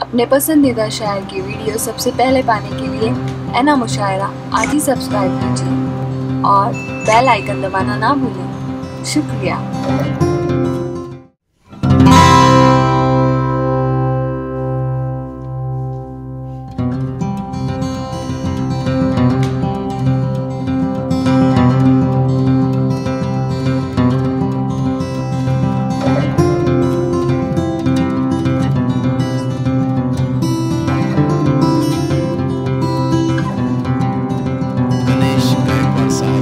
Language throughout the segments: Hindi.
अपने पसंदीदा शायर की वीडियो सबसे पहले पाने के लिए एना मुशायरा आज ही सब्सक्राइब कीजिए और बेल आइकन दबाना ना भूलें। शुक्रिया।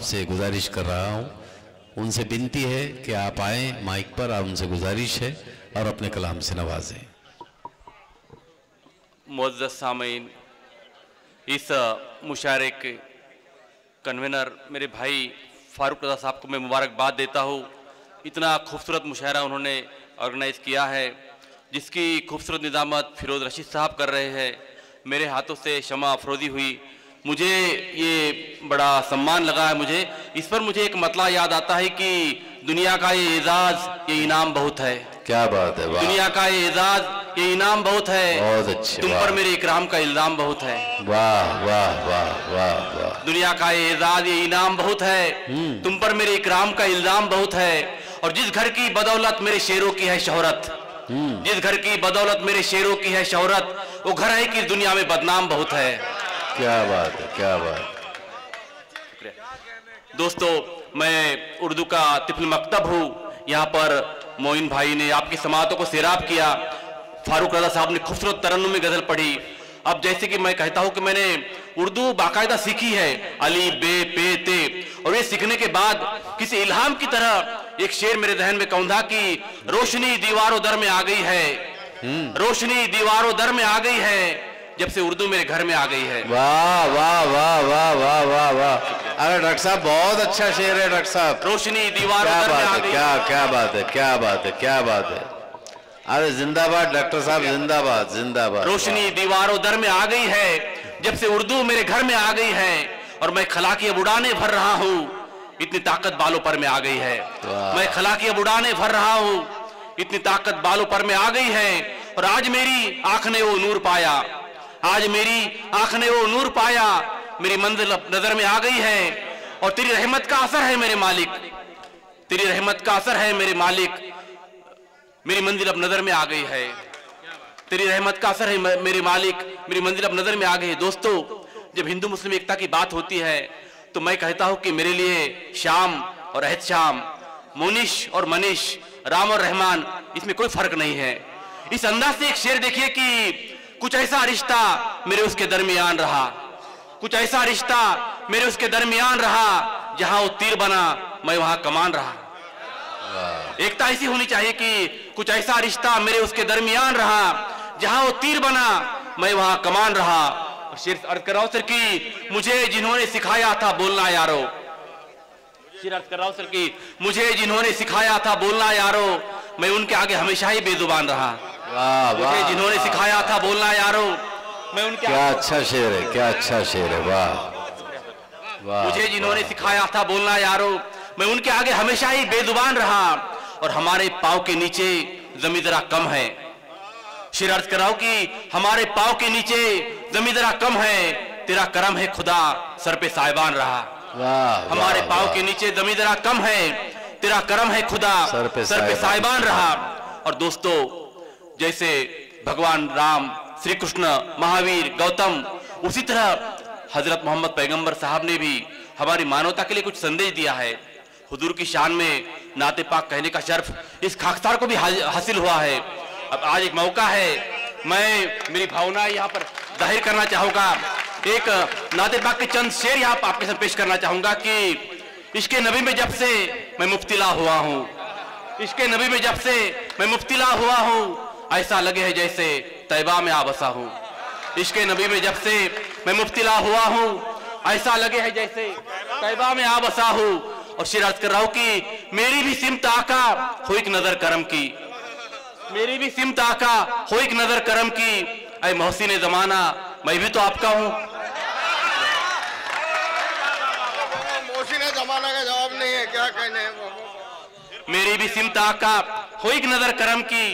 से गुजारिश कर रहा हूँ, उनसे विनती है कि आप आए माइक पर, और उनसे गुजारिश है और अपने कलाम से नवाजें। मुअज़्ज़ज़ सामीन, इस मुशायरे के कन्वेनर मेरे भाई फारूक रज़ा साहब को मैं मुबारकबाद देता हूँ। इतना खूबसूरत मुशायरा उन्होंने ऑर्गेनाइज़ किया है, जिसकी खूबसूरत निज़ामत फिरोज़ रशीद साहब कर रहे हैं। मेरे हाथों से शमा अफरोज़ी हुई, मुझे ये बड़ा सम्मान लगा है। मुझे इस पर मुझे एक मतला याद आता है कि दुनिया का ये एजाज़, ये इनाम बहुत है। क्या बात है, वाह। दुनिया का ये एजाज़, ये इनाम बहुत है। बहुत अच्छे, तुम पर मेरे इकराम का इल्ज़ाम बहुत है। वाह वाह वाह वाह वाह। दुनिया का ये एजाज़, ये इनाम बहुत है। तुम पर मेरे इकराम का इल्ज़ाम बहुत है। और जिस घर की बदौलत मेरे शेरों की है शोहरत, जिस घर की बदौलत मेरे शेरों की है शोहरत, वो घर है कि इस दुनिया में बदनाम बहुत है। क्या बात है, क्या बात। दोस्तों, मैं उर्दू का तिफल मकतब हूँ। यहाँ पर मोइन भाई ने आपकी समातों को सैराब किया, फारूक रज़ा साहब ने खूबसूरत तरन्नुम में गजल पढ़ी। अब जैसे कि मैं कहता हूँ कि मैंने उर्दू बाकायदा सीखी है, अली बे पे ते, और ये सीखने के बाद किसी इल्हाम की तरह एक शेर मेरे जहन में कौंधा कि रोशनी दीवारों दर में आ गई है, रोशनी दीवारों दर में आ गई है, जब से उर्दू मेरे घर में आ गई है। वाह वाह वाह वाह वाह वाह वाह। अरे डॉक्टर साहब, बहुत अच्छा शेर है डॉक्टर साहब। रोशनी दीवारों क्या दर में बात आ है, गई। क्या बात है, क्या बात है, क्या बात है। अरे जिंदाबाद डॉक्टर साहब, जिंदाबाद जिंदाबाद। रोशनी दीवारों दर में आ गई है, जब से उर्दू मेरे घर में आ गई है, और मैं खला की अब उड़ाने भर रहा हूँ, इतनी ताकत बालों पर में आ गई है। मैं खला की अब उड़ाने भर रहा हूँ, इतनी ताकत बालों पर में आ गई है। और आज मेरी आंख ने वो नूर पाया, आज मेरी आंख ने वो नूर पाया, मेरी मंजिल अब नजर में आ गई है। और तेरी रहमत का असर है मेरे मालिक, तेरी रहमत का असर है मेरे मालिक, मेरी मंजिल अब नजर में आ गई है। तेरी रहमत का असर है मेरे मालिक, मेरी मंजिल अब नजर में आ गई है। दोस्तों, जब हिंदू मुस्लिम एकता की बात होती है तो मैं कहता हूं कि मेरे लिए शाम और अहद शाम, मोनिश और मनीष, राम और रहमान, इसमें कोई फर्क नहीं है। इस अंदाज से एक शेर देखिए कि कुछ ऐसा रिश्ता मेरे उसके दरमियान रहा, कुछ ऐसा रिश्ता मेरे उसके दरमियान रहा, जहां वो तीर बना मैं वहां कमान रहा। एकता ऐसी होनी चाहिए कि कुछ ऐसा रिश्ता मेरे उसके दरमियान रहा, जहां वो तीर बना मैं वहां कमान रहा। और शेर अर्ज कर रहा हूं सर कि मुझे जिन्होंने सिखाया था बोलना यारो, शेर अर्ज कर रहा हूं सर कि मुझे जिन्होंने सिखाया था बोलना यारो, मैं उनके आगे हमेशा ही बेजुबान रहा। मुझे जिन्होंने सिखाया था बोलना यारो, मैं उनके क्या अच्छा शेर है, क्या अच्छा शेर है, वाह वाह। मुझे जिन्होंने सिखाया था बोलना यारो, मैं उनके आगे हमेशा ही बेजुबान रहा। और हमारे पाँव के नीचे जमीन जरा कम है, शेर अर्ज कर रहा हूं कि हमारे पाँव के नीचे जमीन जरा कम है, तेरा करम है खुदा सर पे साहिबान रहा। हमारे पाँव के नीचे जमीन जरा कम है, तेरा करम है खुदा सर पे साहिबान रहा। और दोस्तों, जैसे भगवान राम, श्री कृष्ण, महावीर, गौतम, उसी तरह हजरत मोहम्मद पैगंबर साहब ने भी हमारी मानवता के लिए कुछ संदेश दिया है। हुजूर की शान में नाते पाक कहने का शर्फ इस खाकसार को भी हासिल हुआ है। अब आज एक मौका है, मैं मेरी भावना यहाँ पर जाहिर करना चाहूँगा, एक नाते पाक के चंद शेर यहाँ पर आपके साथ पेश करना चाहूँगा कि इश्क़े नबी में जब से मैं मुब्तिला हुआ हूँ, इश्क़े नबी में जब से मैं मुब्तिला हुआ हूँ, ऐसा लगे है जैसे तैबा में आ बसा हूँ। इश्क़े नबी में जब से मैं मुब्तिला हुआ हूँ, ऐसा लगे है जैसे तैबा में आ बसा हूँ। और शेर अर्ज कर रहा हूँ कि मेरी भी सिमत आका हो एक नजर करम की, मेरी भी सिमत आका हो एक नजर करम की, ऐ मोहसिन जमाना मैं भी तो आपका हूँ। मोहसिन जमाना का जवाब नहीं है, क्या कहने हैं। मेरी भी सिमत आका हो एक नजर करम की,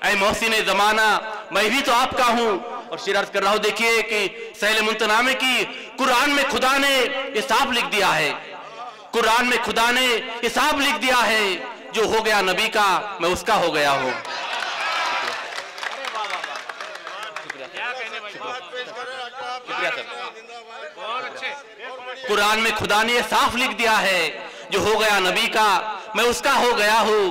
ऐ मोहसिन जमाना मैं भी तो आपका हूं। और शेर अर्ज कर रहा हूं, देखिए कि सहले मुंतनामे की कुरान में खुदा ने ये साफ लिख दिया है, कुरान में खुदा ने ये साफ लिख दिया है, जो हो गया नबी का मैं उसका हो गया हूं। कुरान में खुदा ने ये साफ लिख दिया है, जो हो गया नबी का मैं उसका हो गया हूं।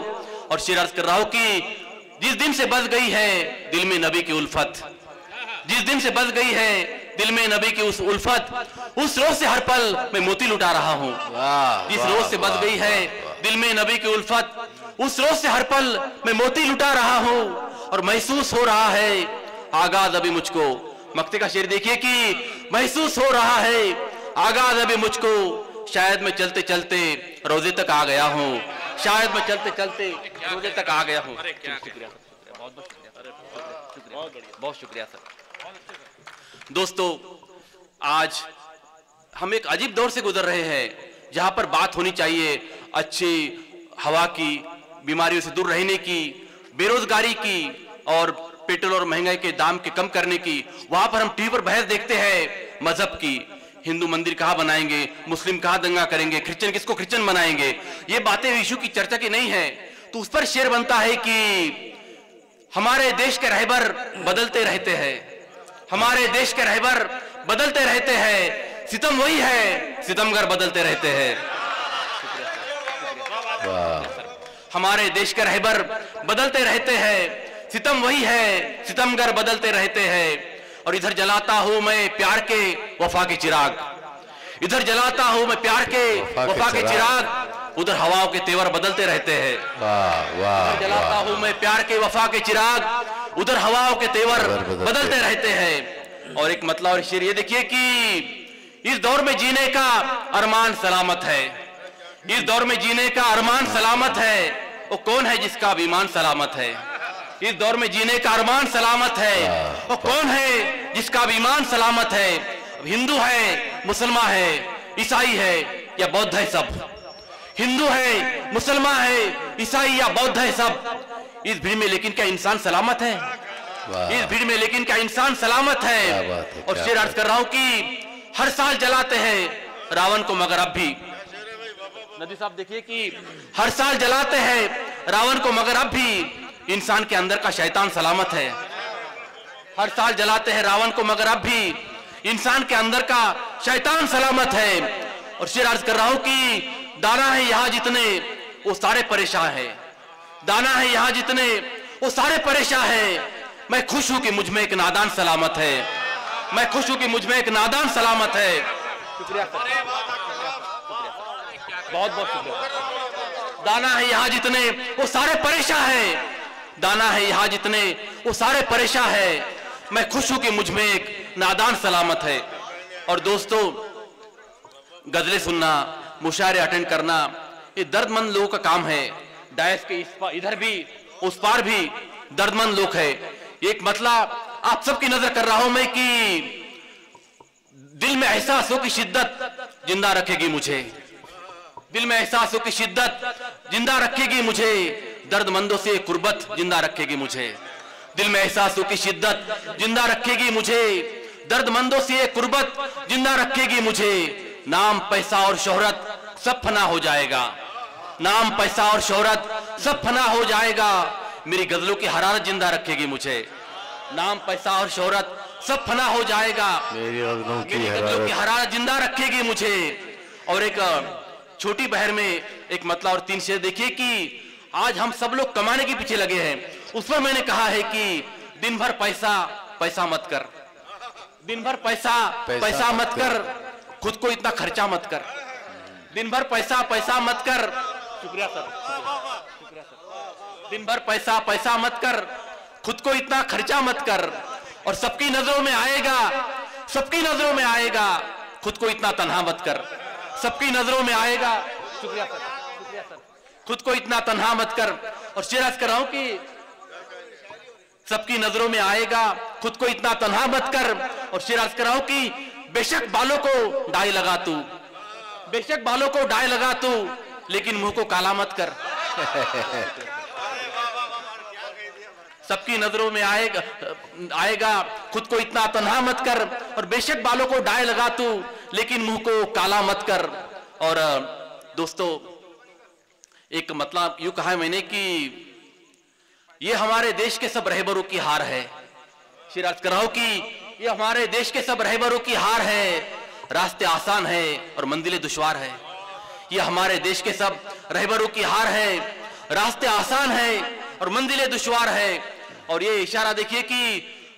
और शेर अर्ज कर रहा हूं कि जिस दिन से बस गई है दिल में नबी की उल्फत, जिस दिन से बस गई है दिल में नबी की उस उल्फत, उस रोज से हर पल मैं मोती लुटा रहा हूं। जिस रोज से बस गई है दिल में नबी की उल्फत, उस रोज से हर पल मैं मोती लुटा रहा हूं। और महसूस हो रहा है आगाज अभी मुझको, मक्ते का शेर देखिए कि महसूस हो रहा है आगाज अभी मुझको, शायद मैं चलते चलते रोजे तक आ गया हूं, शायद मैं चलते चलते रोजे तक आ गया हूं। शुक्रिया, बहुत शुक्रिया सर। दोस्तों, आज हम एक अजीब दौर से गुजर रहे हैं, जहां पर बात होनी चाहिए अच्छी हवा की, बीमारियों से दूर रहने की, बेरोजगारी की और पेट्रोल और महंगाई के दाम के कम करने की। वहां पर हम टीवी पर बहस देखते हैं मजहब की, हिंदू मंदिर कहां बनाएंगे, मुस्लिम कहां दंगा करेंगे, क्रिश्चियन किसको क्रिश्चियन बनाएंगे। ये बातें इशू की चर्चा की नहीं है, तो उस पर शेर बनता है कि हमारे देश के रहबर बदलते रहते हैं, हमारे देश के रहबर बदलते रहते हैं, सितम वही है, सितमगर बदलते रहते हैं। हमारे देश के रहबर बदलते रहते हैं, सितम वही है, सितमगर बदलते रहते हैं। और इधर जलाता हूं मैं प्यार के वफा के चिराग, इधर जलाता हूं मैं प्यार के वफा के चिराग, उधर हवाओं के तेवर बदलते रहते हैं। इधर जलाता हूं मैं प्यार के वफा के चिराग, उधर हवाओं के तेवर बदलते रहते हैं। और एक मतलब और शेर ये देखिए कि इस दौर में जीने का अरमान सलामत है, इस दौर में जीने का अरमान सलामत है, वो कौन है जिसका ईमान सलामत है। इस दौर में जीने का अरमान सलामत है, वो कौन है जिसका ईमान सलामत है। हिंदू है, मुसलमान है, ईसाई है या बौद्ध है, सब हिंदू है, मुसलमान है, ईसाई या बौद्ध है, सब इस भीड़ में लेकिन क्या इंसान सलामत है। इस भीड़ में लेकिन क्या इंसान सलामत है। और शेर अर्ज कर रहा हूं कि हर साल जलाते हैं रावण को, मगर अब भी नदी साहब देखिए कि हर साल जलाते हैं रावण को, मगर अब भी इंसान के अंदर का शैतान सलामत है। हर साल जलाते हैं रावण को, मगर अब भी इंसान के अंदर का शैतान सलामत है। और शेर अर्ज कर रहा हूं कि दाना है यहां जितने वो सारे परेशान है, दाना है यहां जितने वो सारे परेशान है। मैं खुश हूं कि मुझ में एक नादान सलामत है, मैं खुश हूं कि मुझ में एक नादान सलामत है। शुक्रिया, बहुत बहुत शुक्रिया। दाना है यहां जितने वो सारे परेशान है, दाना है यहां जितने वो सारे परेशान है। मैं खुश हूं कि मुझ में एक नादान सलामत है। और दोस्तों, गजलें सुनना, मुशायरे अटेंड करना, ये दर्दमंद लोगों का काम है। डायस के इधर भी उस पार भी दर्दमंद लोग है। एक मतलब आप सबकी नजर कर रहा हूं मैं कि दिल में एहसासों की शिद्दत जिंदा रखेगी मुझे, दिल में एहसासों की शिद्दत जिंदा रखेगी मुझे, दर्दमंदों से कुर्बत जिंदा रखेगी मुझे। दिल में एहसासों की शिद्दत जिंदा रखेगी मुझे, दर्दमंदों से कुर्बत जिंदा रखेगी मुझे। नाम पैसा और शोहरत सब फना हो जाएगा, नाम पैसा और शोहरत सब फना हो जाएगा, मेरी गजलों की हरारत जिंदा रखेगी मुझे। नाम पैसा और शोहरत सब फना हो जाएगा, मेरी गजलों की हरारत जिंदा रखेगी मुझे। और एक छोटी बहर में एक मतलब और 3 शेर देखिए कि आज हम सब लोग कमाने के पीछे लगे हैं। उस पर मैंने कहा है कि दिन भर पैसा पैसा मत कर, दिन भर पैसा पैसा मत कर, खुद को इतना खर्चा मत कर, दिन भर पैसा पैसा मत कर। शुक्रिया सर, शुक्रिया सर। दिन भर पैसा पैसा मत कर, खुद को इतना खर्चा मत कर, और सबकी नजरों में आएगा, सबकी नजरों में आएगा, खुद को इतना तन्हा मत कर, सबकी नजरों में आएगा। शुक्रिया सर, शुक्रिया सर। खुद को इतना तन्हा मत कर। और शेर अर्ज कर रहा हूं कि सबकी नजरों में आएगा, खुद को इतना तन्हा मत कर। और शेर अर्ज कर रहा हूं कि बेशक बालों को डाई लगा तू, बेशक बालों को डाई लगा तू, लेकिन मुंह को काला मत कर। सबकी नजरों में आएगा। खुद को इतना तन्हा मत कर, और बेशक बालों को डाई लगा तू, लेकिन मुंह को काला मत कर। और दोस्तों, एक मतलब यूं कहा है मैंने कि ये हमारे देश के सब रहबरों की हार है। श्री अर्ज कर रहा हूं कि ये हमारे देश के सब रहबरों की हार है। रास्ते आसान है और मंजिलें दुश्वार है। ये हमारे देश के सब रहबरों की हार है। रास्ते आसान है और मंजिलें दुश्वार है। और ये इशारा देखिए कि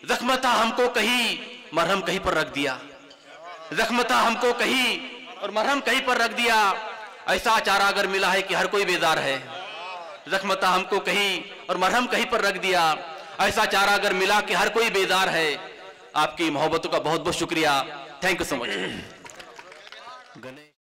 जख्म था हमको कहीं, मरहम कहीं पर रख दिया। जख्म था हमको कहीं और मरहम कहीं पर रख दिया। ऐसा चारा अगर मिला है कि हर कोई बेजार है। जख्म था हमको कहीं और मरहम कहीं पर रख दिया। ऐसा चारा अगर मिला कि हर कोई बेजार है। आपकी मोहब्बतों का बहुत बहुत शुक्रिया। Thank you so much.